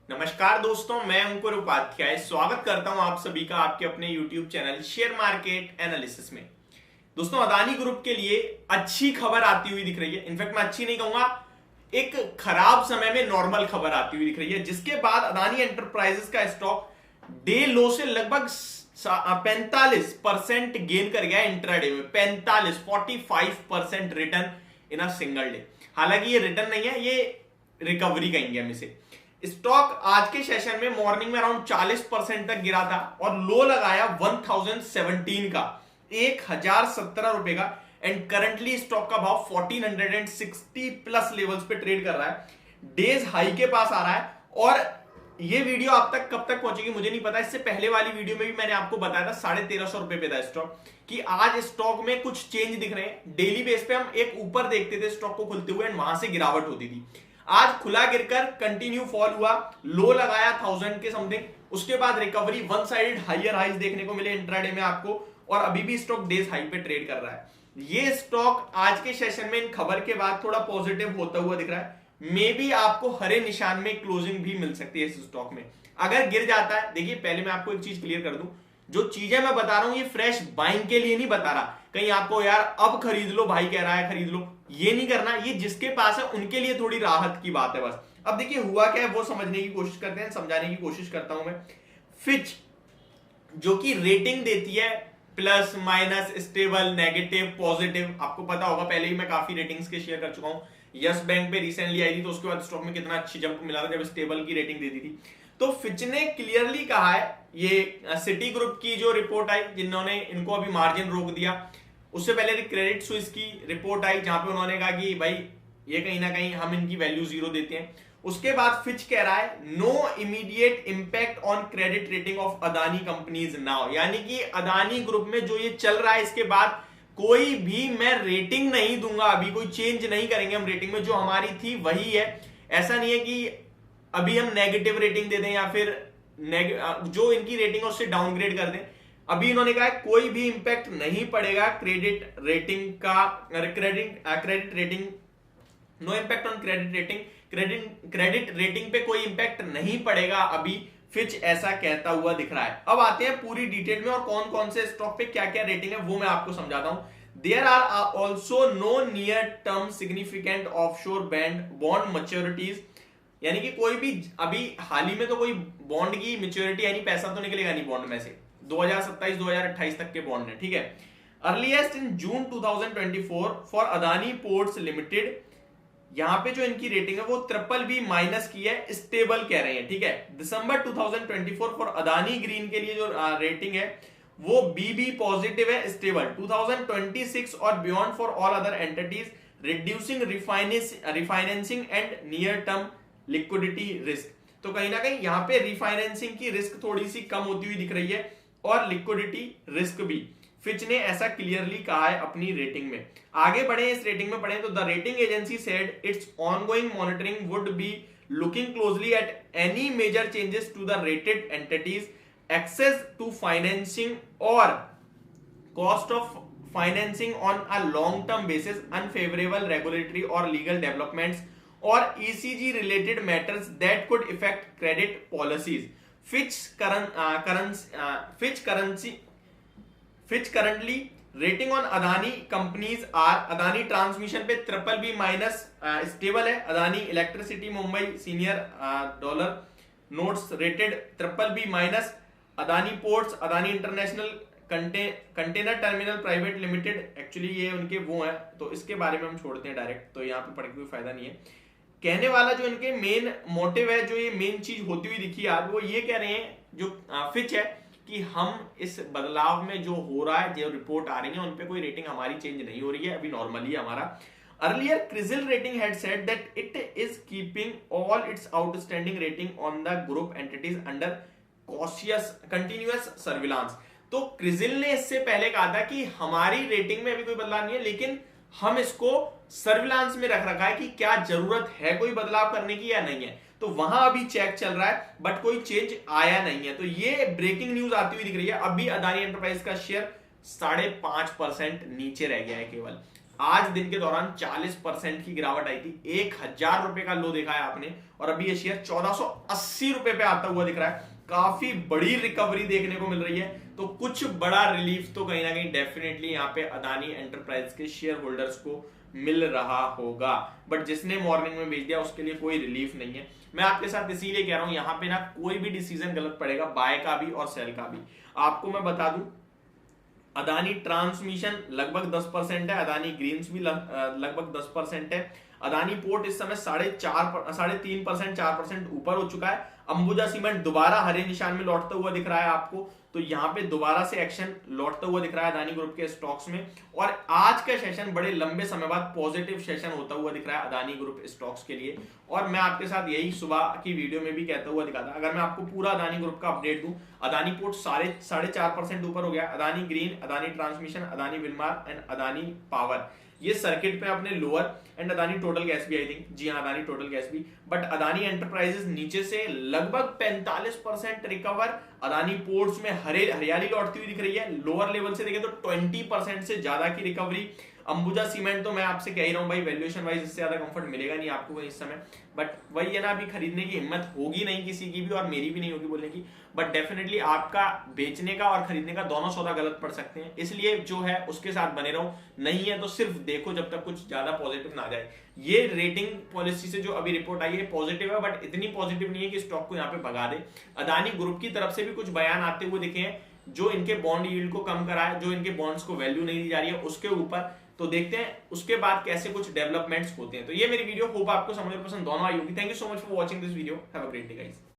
नमस्कार दोस्तों, मैं अंकुर उपाध्याय स्वागत करता हूं आप सभी का आपके अपने YouTube channel share market analysis में। दोस्तों, अदानी ग्रुप के लिए अच्छी खबर आती हुई दिख रही है। इनफैक्ट मैं अच्छी नहीं कहूंगा, एक खराब समय में नॉर्मल खबर आती हुई दिख रही है, जिसके बाद अदानी एंटरप्राइजेस का स्टॉक डे लो से लगभग 45% गेन कर गया इंट्राडे में। 45 return in a single day. हालांकि ये रिटर्न नहीं है, ये रिकवरी कहेंगे हम इसे। स्टॉक आज के सेशन में मॉर्निंग में अराउंड 40% तक गिरा था और लो लगाया 1017 का, 1017 रुपए का। एंड करंटली स्टॉक का भाव 1460 प्लस लेवल्स पे ट्रेड कर रहा है, डेज हाई के पास आ रहा है। और ये वीडियो आप तक कब तक पहुंचेगी मुझे नहीं पता। इससे पहले वाली वीडियो में भी मैंने आपको बताया था 1350 रुपए पे था स्टॉक, कि आज स्टॉक में कुछ चेंज दिख रहे हैं। डेली बेस पे हम एक ऊपर देखते थे स्टॉक को खुलते हुए एंड वहां से गिरावट होती थी। आज खुला गिरकर कंटिन्यू फॉल हुआ, लो लगाया 1000 के समथिंग, उसके बाद recovery, one sided higher highs देखने को मिले इंट्राडे में आपको, और अभी भी स्टॉक डेज हाई पे ट्रेड कर रहा है। ये स्टॉक आज के सेशन में इन खबर के बाद थोड़ा पॉजिटिव होता हुआ दिख रहा है। मे बी आपको हरे निशान में क्लोजिंग भी मिल सकती है इस स्टॉक में अगर गिर जाता है। देखिए, पहले मैं आपको एक चीज क्लियर कर दूं, जो चीजें मैं बता रहा हूं ये फ्रेश बाइंग के लिए नहीं बता रहा, कहीं आपको यार अब खरीद लो, भाई कह रहा है खरीद लो, ये नहीं करना। ये जिसके पास है उनके लिए थोड़ी राहत की बात है बस। अब देखिए हुआ क्या है वो समझने की कोशिश करते हैं, समझाने की कोशिश करता हूं मैं। फिच जो कि रेटिंग देती है plus minus, stable, negative, positive, आपको पता होगा, पहले ही मैं काफी रेटिंग्स के शेयर कर चुका हूं। यस बैंक पे रिसेंटली आई थी तो उसके बाद स्टॉक में कितना अच्छी जंप मिला था जब स्टेबल की रेटिंग दे दी थी। तो फिच ने क्लियरली कहा है, ये सिटी ग्रुप की जो रिपोर्ट आई जिन्होंने इनको अभी मार्जिन रोक दिया, उससे पहले क्रेडिट स्विस की रिपोर्ट आई जहां पे उन्होंने कहा कि भाई ये कहीं ना कहीं हम इनकी वैल्यू जीरो देते हैं। उसके बाद फिच कह रहा है no immediate impact on credit rating of Adani companies now, यानी कि अदानी ग्रुप में जो ये चल रहा है इसके बाद कोई भी मैं रेटिंग नहीं दूंगा, अभी कोई चेंज नहीं करेंगे हम रेटिंग में, जो हमारी थी वही है। ऐसा नहीं है कि अभी हम नेगेटिव रेटिंग दे दें या फिर जो इनकी रेटिंग है उससे डाउनग्रेड कर दें। अभी इन्होंने कहा है कोई भी इंपैक्ट नहीं पड़ेगा क्रेडिट रेटिंग का, credit rating, no impact on credit rating, credit rating पे कोई इंपैक्ट नहीं पड़ेगा अभी। फिच ऐसा कहता हुआ दिख रहा है। अब आते हैं पूरी डिटेल में और कौन कौन से स्टॉक पे क्या क्या रेटिंग है वो मैं आपको समझाता हूं। There are also no near term significant offshore bond maturities, यानी कि कोई भी अभी हाल ही में तो कोई बॉन्ड की मैच्योरिटी यानी पैसा तो निकलेगा नहीं बॉन्ड में से, 2027-2028 तक के बॉन्ड है, ठीक है। Earliest in June 2024 for Adani ports limited, यहां पे जो इनकी रेटिंग है वो ट्रिपल बी माइनस की है, स्टेबल कह रहे हैं, ठीक है। दिसंबर 2024 फॉर अदानी ग्रीन के लिए जो रेटिंग है वो बीबी पॉजिटिव है, स्टेबल। 2026 और beyond for all other entities reducing refinancing and near term liquidity risk. तो कहीं ना कहीं यहां पे रिफाइनेंसिंग की रिस्क थोड़ी सी कम होती हुई दिख रही है और लिक्विडिटी रिस्क भी। फिच ने ऐसा क्लियरली कहा है अपनी रेटिंग में। आगे बढ़े इस रेटिंग में पढ़े तो the rating agency said its ongoing monitoring would be looking closely at any major changes to the rated entities, access to financing और cost of financing on a long term basis, unfavourable regulatory और legal developments और ECG related matters that could effect credit policies. Fitch currently rating on Adani companies are, Adani transmission पे triple B minus stable है, Adani electricity Mumbai senior dollar notes rated triple B minus, Adani Ports, Adani International Container Terminal Private Limited, actually ये उनके वो हैं तो इसके बारे में हम छोड़ते हैं डायरेक्ट, तो यहाँ पे पढ़ के कोई फायदा नहीं है। कहने वाला जो इनके मेन मोटिव है, जो ये मेन चीज होती हुई दिखी आज, वो ये कह रहे हैं जो फिच है कि हम इस बदलाव में जो हो रहा है, जो रिपोर्ट आ रही है उन पे कोई रेटिंग हमारी चेंज नहीं हो रही है, अभी नॉर्मली है हमारा। Earlier Crisil rating had said that it is keeping all its outstanding rating on the group entities under cautious continuous surveillance. तो क्रिजिल ने इससे पहले कहा था कि हमारी रेटिंग में अभी कोई बदलाव नहीं है, लेकिन हम इसको सर्विलांस में रख रखा है कि क्या जरूरत है कोई बदलाव करने की या नहीं है। तो वहां अभी चेक चल रहा है बट कोई चेंज आया नहीं है। तो ये ब्रेकिंग न्यूज आती हुई दिख रही है। अभी अदानी एंटरप्राइज का शेयर 5.5% नीचे रह गया है केवल। आज दिन के दौरान 40% की गिरावट आई थी, 1000 रुपए का लो देखा है आपने, और अभी ये शेयर 1480 रुपए पे आता हुआ दिख रहा है। काफी बड़ी रिकवरी देखने को मिल रही है, तो कुछ बड़ा रिलीफ तो कहीं ना कहीं डेफिनेटली यहाँ पे अदानी एंटरप्राइज के शेयर होल्डर्स को मिल रहा होगा। बट जिसने मॉर्निंग में भेज दिया उसके लिए कोई रिलीफ नहीं है। मैं आपके साथ इसीलिए कह रहा हूं, यहां पे ना कोई भी डिसीजन गलत पड़ेगा, बाय का भी और सेल का भी। आपको मैं बता दूं, अदानी ट्रांसमिशन लगभग 10% है, अदानी ग्रीन्स भी लगभग 10% है। अदानी पोर्ट इस समय 3.5% 4% ऊपर हो चुका है। अंबुजा सीमेंट दोबारा हरे निशान में लौटता हुआ दिख रहा है आपको, तो यहां पे दोबारा से एक्शन लौटता हुआ दिख रहा है अदानी ग्रुप के स्टॉक्स में। और आज का सेशन बड़े लंबे समय बाद पॉजिटिव सेशन होता हुआ दिख रहा है अदानी ग्रुप स्टॉक्स के लिए। और मैं आपके साथ यही सुबह की वीडियो में भी कहता हुआ दिखा था, अगर मैं आपको पूरा अदानी ग्रुप का अपडेट दूं, अदानी पोर्ट 4.5% ऊपर हो गया, Adani green, Adani transmission, Adani Wilmar and Adani power ये सर्किट पे अपने lower, and Adani total gas भी, आई थिंक, जी हाँ अदानी टोटल गैस भी। बट अदानी एंटरप्राइजेस नीचे से लगभग 45% रिकवर। अदानी पोर्ट्स में हरियाली लौटती हुई दिख रही है, लोअर लेवल से देखें तो 20% से ज्यादा की रिकवरी। अंबुजा सीमेंट तो मैं आपसे कह ही रहा हूं भाई, वैल्यूएशन वाइज इससे ज्यादा कंफर्ट मिलेगा नहीं आपको इस समय, बट वही है ना, अभी खरीदने की हिम्मत होगी नहीं किसी की भी, और मेरी भी नहीं होगी बोलने की। बट डेफिनेटली आपका बेचने का और खरीदने का दोनों सौदा गलत पड़ सकते हैं, इसलिए जो है उसके साथ बने रहो। नहीं है तो सिर्फ देखो जब तक कुछ ज्यादा पॉजिटिव ना आ जाए। ये रेटिंग पॉलिसी से जो अभी रिपोर्ट आई है पॉजिटिव है, बट इतनी पॉजिटिव नहीं है कि स्टॉक को यहाँ पे भगा दे। अदानी ग्रुप की तरफ से भी कुछ बयान आते हुए दिखे हैं, जो इनके बॉन्ड यील्ड को कम करा है, जो इनके बॉन्ड्स को वैल्यू नहीं दी जा रही है उसके ऊपर। तो देखते हैं उसके बाद कैसे कुछ डेवलपमेंट्स होते हैं। तो ये मेरी वीडियो होप आपको समझ पसंद दोनों आई होगी। Thank you so much for watching this video. Have a great day guys.